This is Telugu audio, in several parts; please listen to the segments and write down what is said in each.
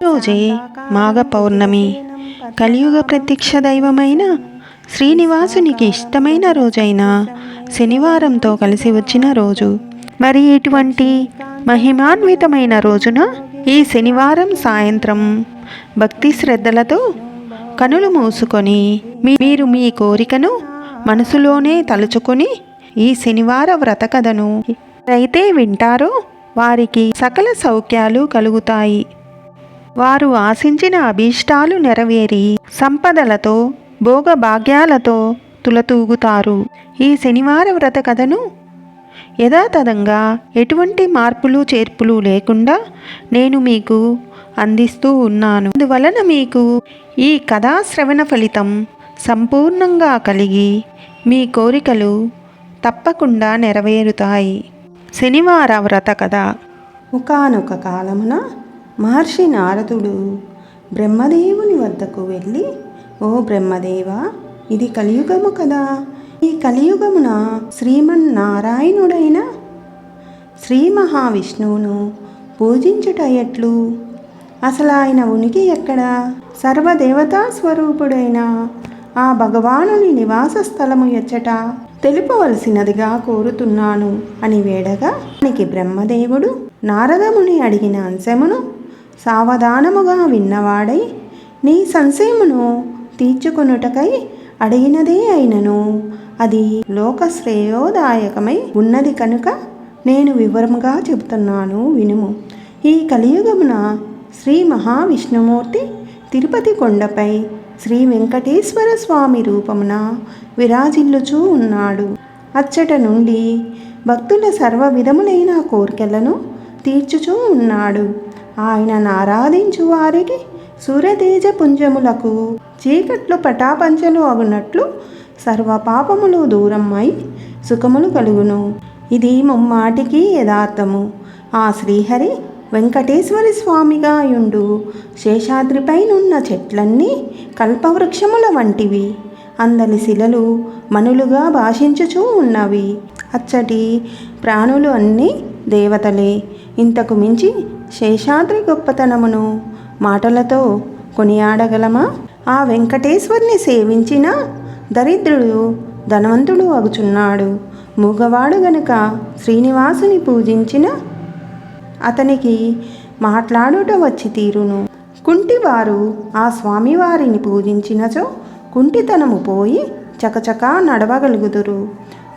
రోజే మాఘ పౌర్ణమి. కలియుగ ప్రత్యక్ష దైవమైన శ్రీనివాసునికి ఇష్టమైన రోజైన శనివారంతో కలిసి వచ్చిన రోజు. మరి ఇటువంటి మహిమాన్వితమైన రోజున ఈ శనివారం సాయంత్రం భక్తి శ్రద్ధలతో కనులు మూసుకొని మీరు మీ కోరికను మనసులోనే తలుచుకొని ఈ శనివార వ్రత కథను ఎవరైతే వింటారో వారికి సకల సౌఖ్యాలు కలుగుతాయి. వారు ఆశించిన అభీష్టాలు నెరవేరి సంపదలతో భోగభాగ్యాలతో తులతూగుతారు. ఈ శనివార వ్రత కథను యథాతథంగా ఎటువంటి మార్పులు చేర్పులు లేకుండా నేను మీకు అందిస్తూ ఉన్నాను. అందువలన మీకు ఈ కథా శ్రవణ ఫలితం సంపూర్ణంగా కలిగి మీ కోరికలు తప్పకుండా నెరవేరుతాయి. శనివార వ్రత కథ. ఒకానొక కాలమున మహర్షి నారదుడు బ్రహ్మదేవుని వద్దకు వెళ్ళి, ఓ బ్రహ్మదేవ, ఇది కలియుగము కదా. ఈ కలియుగమున శ్రీమన్నారాయణుడైన శ్రీ మహావిష్ణువును పూజించుట ఎట్లు? అసలు ఆయన ఉనికి ఎక్కడ? సర్వదేవతా స్వరూపుడైన ఆ భగవానుని నివాస స్థలము ఎచ్చట తెలుపవలసినదిగా కోరుతున్నాను అని వేడగా, దానికి బ్రహ్మదేవుడు నారదముని అడిగిన అంశమును సావధానముగా విన్నవాడై, నీ సంశయమును తీర్చుకొనుటకై అడిగినదే అయినను అది లోక శ్రేయోదాయకమై ఉన్నది కనుక నేను వివరముగా చెబుతున్నాను, వినుము. ఈ కలియుగమున శ్రీ మహావిష్ణుమూర్తి తిరుపతి కొండపై శ్రీ వెంకటేశ్వర స్వామి రూపమున విరాజిల్లుచూ ఉన్నాడు. అచ్చట నుండి భక్తుల సర్వ విధములైన కోరికలను తీర్చుచూ ఉన్నాడు. ఆయనను ఆరాధించు వారికి సూర్యతేజ పుంజములకు చీకట్లు పటాపంచలు అగునట్లు సర్వ పాపములు దూరమై సుఖములు కలుగును. ఇది ముమ్మాటికి యథార్థము. ఆ శ్రీహరి వెంకటేశ్వర స్వామిగా యుండు శేషాద్రిపైనున్న చెట్లన్నీ కల్పవృక్షముల వంటివి. అందలి శిలలు మనులుగా భాషించుచూ ఉన్నవి. అచ్చటి ప్రాణులు అన్నీ దేవతలే. ఇంతకు మించి శేషాద్రి గొప్పతనమును మాటలతో కొనియాడగలమా? ఆ వెంకటేశ్వరుని సేవించిన దరిద్రుడు ధనవంతుడు అగుచున్నాడు. మూగవాడు గనుక శ్రీనివాసుని పూజించిన అతనికి మాట్లాడుట వచ్చి తీరును. కుంటివారు ఆ స్వామివారిని పూజించినచో కుంటితనము పోయి చకచకా నడవగలుగుదురు.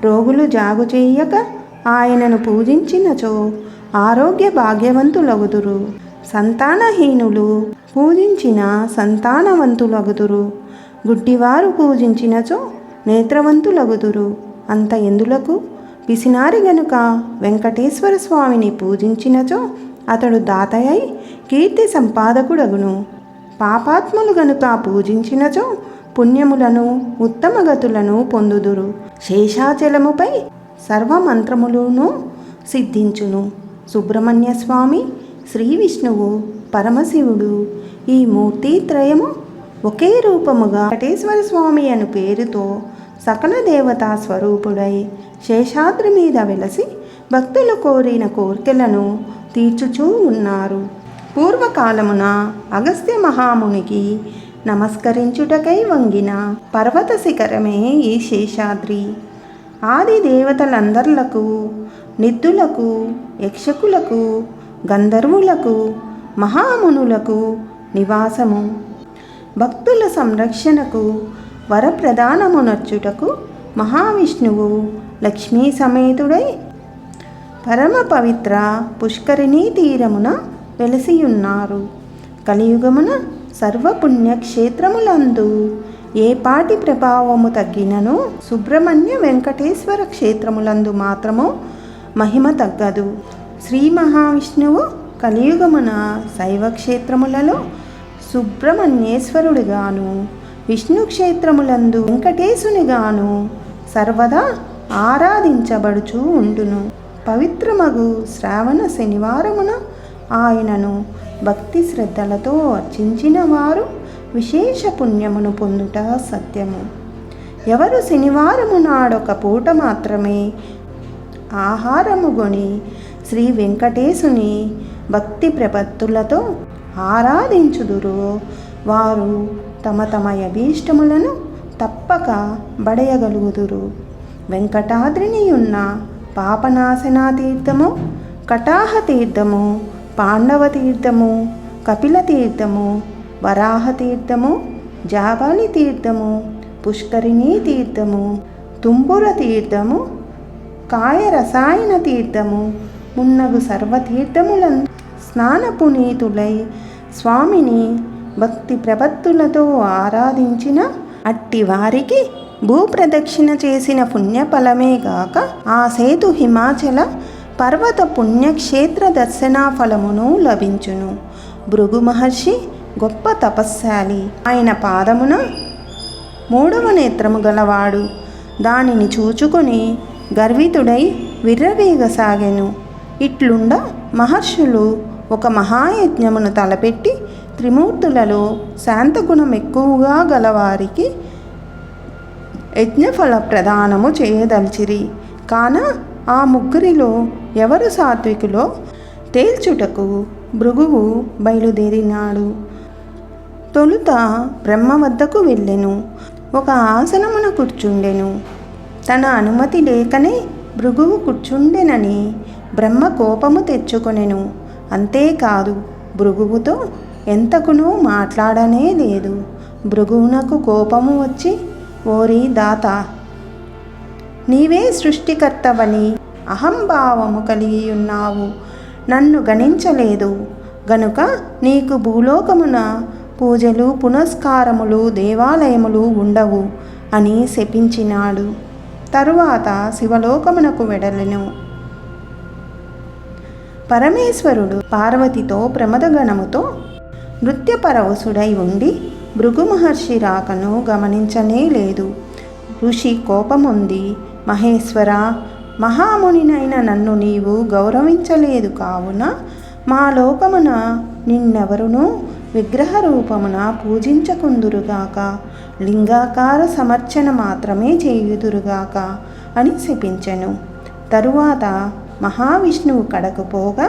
రోగులు జాగు చేయక ఆయనను పూజించినచో ఆరోగ్య భాగ్యవంతులగుదురు. సంతానహీనులు పూజించిన సంతానవంతులగుదురు. గుడ్డివారు పూజించినచో నేత్రవంతులగుదురు. అంత ఎందులకు పిసినారి గనుక వెంకటేశ్వర స్వామిని పూజించినచో అతడు దాతయై కీర్తి సంపాదకుడగును. పాపాత్ములు గనుక పూజించినచో పుణ్యములను ఉత్తమ గతులను పొందుదురు. శేషాచలముపై సర్వమంత్రములను సిద్ధించును. సుబ్రహ్మణ్య స్వామి, శ్రీ విష్ణువు, పరమశివుడు ఈ మూర్తిత్రయము ఒకే రూపముగా వెంకటేశ్వర స్వామి అను పేరుతో సకల దేవతా స్వరూపుడై శేషాద్రి మీద వెలసి భక్తులు కోరిన కోర్కెలను తీర్చుచూ ఉన్నారు. పూర్వకాలమున అగస్త్య మహామునికి నమస్కరించుటకై వంగిన పర్వత శిఖరమే ఈ శేషాద్రి. ఆది దేవతలందర్లకు, నిద్దులకు, యక్షకులకు, గంధర్వులకు, మహామునులకు నివాసము. భక్తుల సంరక్షణకు వరప్రదానమునర్చుటకు మహావిష్ణువు లక్ష్మీ సమేతుడై పరమ పవిత్ర పుష్కరిణీ తీరమున వెలసియున్నారు. కలియుగమున సర్వపుణ్యక్షేత్రములందు ఏ పాటి ప్రభావము తగ్గినను సుబ్రహ్మణ్య వెంకటేశ్వర క్షేత్రములందు మాత్రము మహిమ తగ్గదు. శ్రీ మహావిష్ణువు కలియుగమున శైవ క్షేత్రములలో సుబ్రహ్మణ్యేశ్వరుడిగాను, విష్ణు క్షేత్రములందు వెంకటేశునిగాను సర్వదా ఆరాధించబడుచూ ఉండును. పవిత్రమగు శ్రావణ శనివారమున ఆయనను భక్తి శ్రద్ధలతో అర్చించిన వారు విశేష పుణ్యమును పొందుట సత్యము. ఎవరు శనివారము నాడొక పూట మాత్రమే ఆహారము గొని శ్రీ వెంకటేశుని భక్తి ప్రపత్తులతో ఆరాధించుదురో వారు తమ తమ అభీష్టములను తప్పక బడయగలుగుదురు. వెంకటాద్రిని ఉన్న పాపనాశన తీర్థము, కటాహ తీర్థము, పాండవ తీర్థము, కపిల తీర్థము, వరాహ తీర్థము, జాబాలి తీర్థము, పుష్కరిణీ తీర్థము, తుంబుర తీర్థము, కాయ రసాయన తీర్థము మున్నగు సర్వతీర్థములను స్నాన పునీతులై స్వామిని భక్తి ప్రపత్తులతో ఆరాధించిన అట్టి వారికి భూప్రదక్షిణ చేసిన పుణ్యఫలమే గాక ఆ సేతు హిమాచల పర్వత పుణ్యక్షేత్ర దర్శనా ఫలమును లభించును. భృగు మహర్షి గొప్ప తపస్శాలి. ఆయన పాదమున 3వ నేత్రము గలవాడు. దానిని చూచుకొని గర్వితుడై విర్రవీగసాగెను. ఇట్లుండ మహర్షులు ఒక మహాయజ్ఞమును తలపెట్టి త్రిమూర్తులలో శాంతగుణం ఎక్కువగా గలవారికి యజ్ఞఫల ప్రదానము చేయదలిచిరి. కాన ఆ ముగ్గురిలో ఎవరు సాత్వికులో తేల్చుటకు భృగువు బయలుదేరినాడు. తొలుత బ్రహ్మ వద్దకు వెళ్ళెను. ఒక ఆసనమున కూర్చుండెను. తన అనుమతి లేకనే భృగువు కూర్చుండెనని బ్రహ్మ కోపము తెచ్చుకొనెను. అంతేకాదు, భృగువుతో ఎంతకునూ మాట్లాడనే లేదు. భృగువునకు కోపము వచ్చి, ఓరి దాత, నీవే సృష్టికర్తవని అహంభావము కలిగి ఉన్నావు. నన్ను గణించలేదు గనుక నీకు భూలోకమున పూజలు, పునస్కారములు, దేవాలయములు ఉండవు అని శపించినాడు. తరువాత శివలోకమునకు వెడలెను. పరమేశ్వరుడు పార్వతితో ప్రమదగణముతో నృత్యపరవశుడై ఉండి భృగు మహర్షి రాకను గమనించనే లేదు. ఋషి కోపముంది, మహేశ్వర, మహామునినైన నన్ను నీవు గౌరవించలేదు కావున మా లోకమున నిన్నెవరునూ విగ్రహ రూపమున పూజించకుందురుగాక, లింగాకార సమర్చన మాత్రమే చేయుదురుగాక అని శపించెను. తరువాత మహావిష్ణువు కడకు పోగా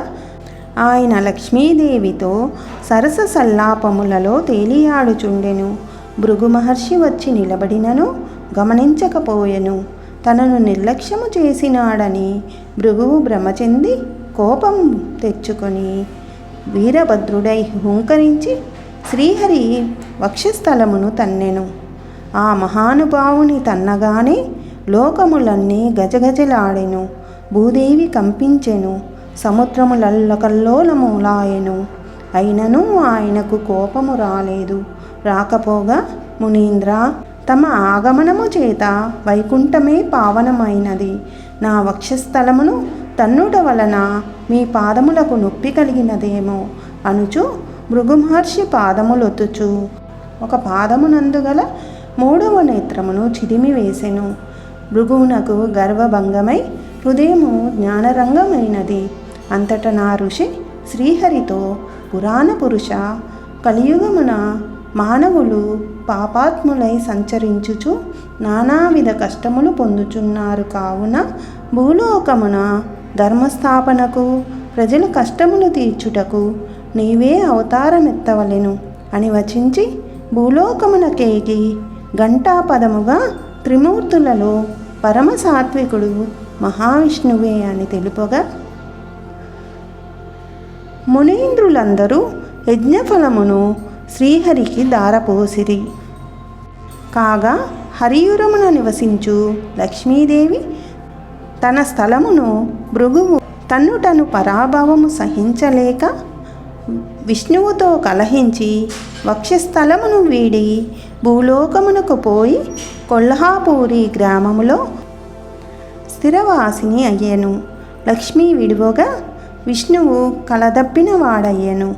ఆయన లక్ష్మీదేవితో సరస సల్లాపములలో తేలియాడుచుండెను. భృగు మహర్షి వచ్చి నిలబడినను గమనించకపోయెను. తనను నిర్లక్ష్యము చేసినాడని భృగువు భ్రమచెంది కోపం తెచ్చుకొని వీరభద్రుడై హుంకరించి శ్రీహరి వక్షస్థలమును తన్నెను. ఆ మహానుభావుని తన్నగానే లోకములన్నీ గజగజలాడెను. భూదేవి కంపించెను. సముద్రములల్లకల్లోలములాయెను. అయినను ఆయనకు కోపము రాలేదు. రాకపోగా, మునీంద్ర, తమ ఆగమనము చేత వైకుంఠమే పావనమైనది. నా వక్షస్థలమును తన్నుట వలన మీ పాదములకు నొప్పి కలిగినదేమో అనుచు భృగు మహర్షి పాదములొత్తుచు ఒక పాదమునందుగల 3వ నేత్రమును చిదిమి వేసెను. భృగువునకు గర్వభంగమై హృదయము జ్ఞానరంగమైనది. అంతట నా ఋషి శ్రీహరితో, పురాణ పురుష, కలియుగమున మానవులు పాపాత్ములై సంచరించుచు నానావిధ కష్టములు పొందుచున్నారు. కావున భూలోకమున ధర్మస్థాపనకు, ప్రజల కష్టములు తీర్చుటకు నీవే అవతారమెత్తవలెను అని వచించి భూలోకమునకేగి ఘంటాపదముగా త్రిమూర్తులలో పరమ సాత్వికుడు మహావిష్ణువే అని తెలుపగా, మునీంద్రులందరూ యజ్ఞఫలమును శ్రీహరికి దారపోసిరి. కాగా హరియురమున నివసించు లక్ష్మీదేవి తన స్థలమును భృగువు తన్నుటను పరాభవము సహించలేక విష్ణువుతో కలహించి వక్షస్థలమును వీడి భూలోకమునకు పోయి కొల్హాపూరి గ్రామములో స్థిరవాసిని అయ్యెను. లక్ష్మీ విడువగా విష్ణువు కలదప్పిన వాడయ్యెను.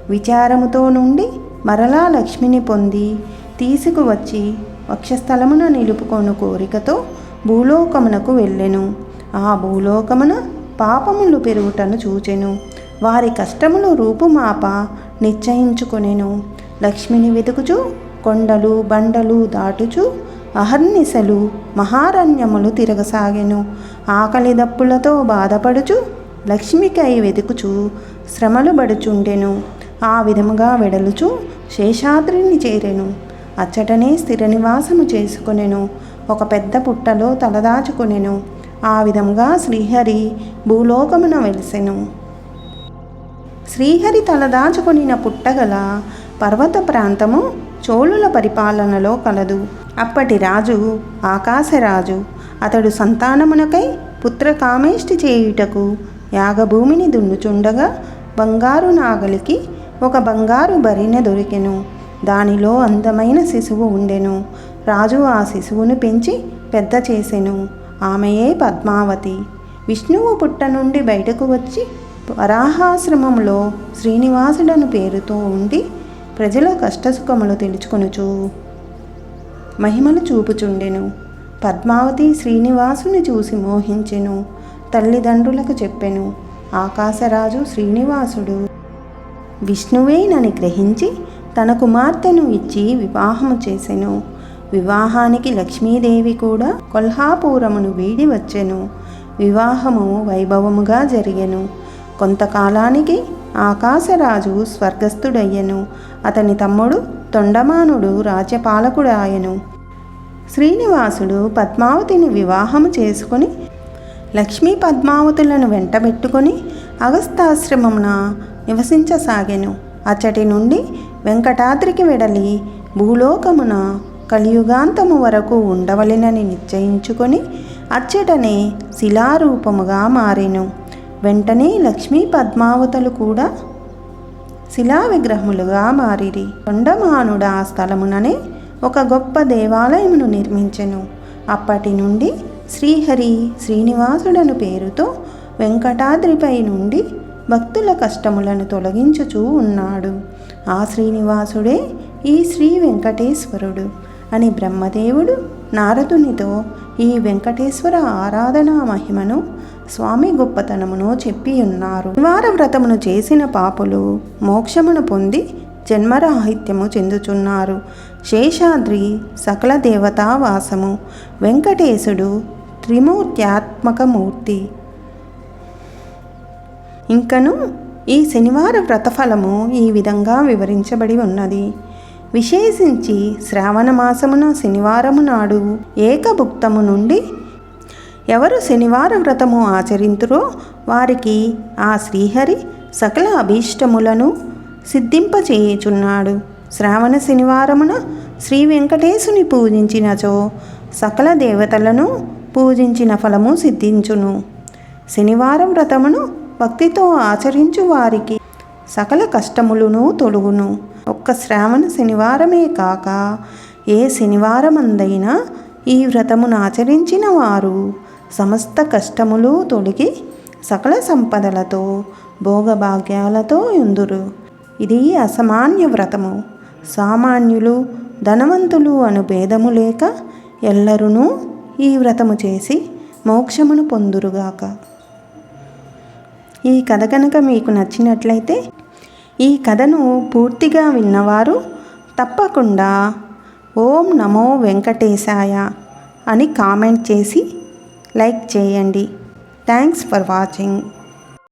విచారముతో నుండి మరలా లక్ష్మిని పొంది తీసుకువచ్చి వక్షస్థలమున నిలుపుకొను కోరికతో భూలోకమునకు వెళ్ళెను. ఆ భూలోకమున పాపములు పెరుగుటను చూచెను. వారి కష్టములు రూపుమాప నిశ్చయించుకొనెను. లక్ష్మిని వెతుకుచు కొండలు బండలు దాటుచు అహర్నిశలు మహారణ్యములు తిరగసాగెను. ఆకలి దప్పులతో బాధపడుచు లక్ష్మికై వెతుకుచు శ్రమలు పడుచుండెను. ఆ విధముగా వెడలుచు శేషాద్రిని చేరెను. అచ్చటనే స్థిర నివాసము చేసుకొనెను. ఒక పెద్ద పుట్టలో తలదాచుకొనెను. ఆ విధముగా శ్రీహరి భూలోకమున వెలిసెను. శ్రీహరి తలదాచుకొనిన పుట్టగల పర్వత ప్రాంతము చోళుల పరిపాలనలో కలదు. అప్పటి రాజు ఆకాశరాజు. అతడు సంతానమునకై పుత్రకామేష్టి చేయుటకు యాగభూమిని దున్నుచుండగా బంగారు నాగలికి ఒక బంగారు బరినె దొరికెను. దానిలో అందమైన శిశువు ఉండెను. రాజు ఆ శిశువును పెంచి పెద్ద చేసెను. ఆమెయే పద్మావతి. విష్ణువు పుట్ట నుండి బయటకు వచ్చి వరాహాశ్రమంలో శ్రీనివాసుడను పేరుతో ఉండి ప్రజల కష్టసుఖములు తెలుసుకొనుచు మహిమలు చూపుచుండెను. పద్మావతి శ్రీనివాసుని చూసి మోహించెను. తల్లిదండ్రులకు చెప్పెను. ఆకాశరాజు శ్రీనివాసుడు విష్ణువేనని గ్రహించి తన కుమార్తెను ఇచ్చి వివాహము చేసెను. వివాహానికి లక్ష్మీదేవి కూడా కొల్హాపురమును వీడి వచ్చెను. వివాహము వైభవముగా జరిగెను. కొంతకాలానికి ఆకాశరాజు స్వర్గస్థుడయ్యెను. అతని తమ్ముడు తొండమానుడు రాజ్యపాలకుడాయెను. శ్రీనివాసుడు పద్మావతిని వివాహము చేసుకొని లక్ష్మీ పద్మావతులను వెంటబెట్టుకొని అగస్తాశ్రమమున నివసించసాగెను. అచ్చటి నుండి వెంకటాద్రికి వెడలి భూలోకమున కలియుగాంతము వరకు ఉండవలెనని నిశ్చయించుకొని అచ్చటనే శిలారూపముగా మారెను. వెంటనే లక్ష్మీ పద్మావతులు కూడా శిలా విగ్రహములుగా మారిరి. తొండమానుడు ఆ స్థలముననే ఒక గొప్ప దేవాలయమును నిర్మించెను. అప్పటి నుండి శ్రీహరి శ్రీనివాసుడను పేరుతో వెంకటాద్రిపై నుండి భక్తుల కష్టములను తొలగించుచూ ఉన్నాడు. ఆ శ్రీనివాసుడే ఈ శ్రీ వెంకటేశ్వరుడు అని బ్రహ్మదేవుడు నారదునితో ఈ వెంకటేశ్వర ఆరాధనా మహిమను స్వామి గొప్పతనమును చెప్పి ఉన్నారు. శనివార వ్రతమును చేసిన పాపులు మోక్షమును పొంది జన్మరాహిత్యము చెందుచున్నారు. శేషాద్రి సకల దేవతా వాసము. వెంకటేశుడు త్రిమూర్త్యాత్మకమూర్తి. ఇంకను ఈ శనివార వ్రతఫలము ఈ విధంగా వివరించబడి ఉన్నది. విశేషించి శ్రావణ మాసమున శనివారము నాడు ఏకభుక్తము నుండి ఎవరు శనివార వ్రతము ఆచరింతురో వారికి ఆ శ్రీహరి సకల అభీష్టములను సిద్ధింపచేయుచున్నాడు. శ్రావణ శనివారమున శ్రీ వెంకటేశుని పూజించినచో సకల దేవతలను పూజించిన ఫలము సిద్ధించును. శనివార వ్రతమును భక్తితో ఆచరించు వారికి సకల కష్టములను తొలుగును. ఒక్క శ్రావణ శనివారమే కాక ఏ శనివారమందైనా ఈ వ్రతమును ఆచరించిన వారు సమస్త కష్టములు తొలగి సకల సంపదలతో భోగభాగ్యాలతో యుందురు. ఇది అసామాన్య వ్రతము. సామాన్యులు ధనవంతులు అను భేదము లేక ఎల్లరునూ ఈ వ్రతము చేసి మోక్షమును పొందురుగాక. ఈ కథ కనుక మీకు నచ్చినట్లయితే ఈ కథను పూర్తిగా విన్నవారు తప్పకుండా ఓం నమో వెంకటేశాయ అని కామెంట్ చేసి లైక్ చేయండి. Thanks for watching.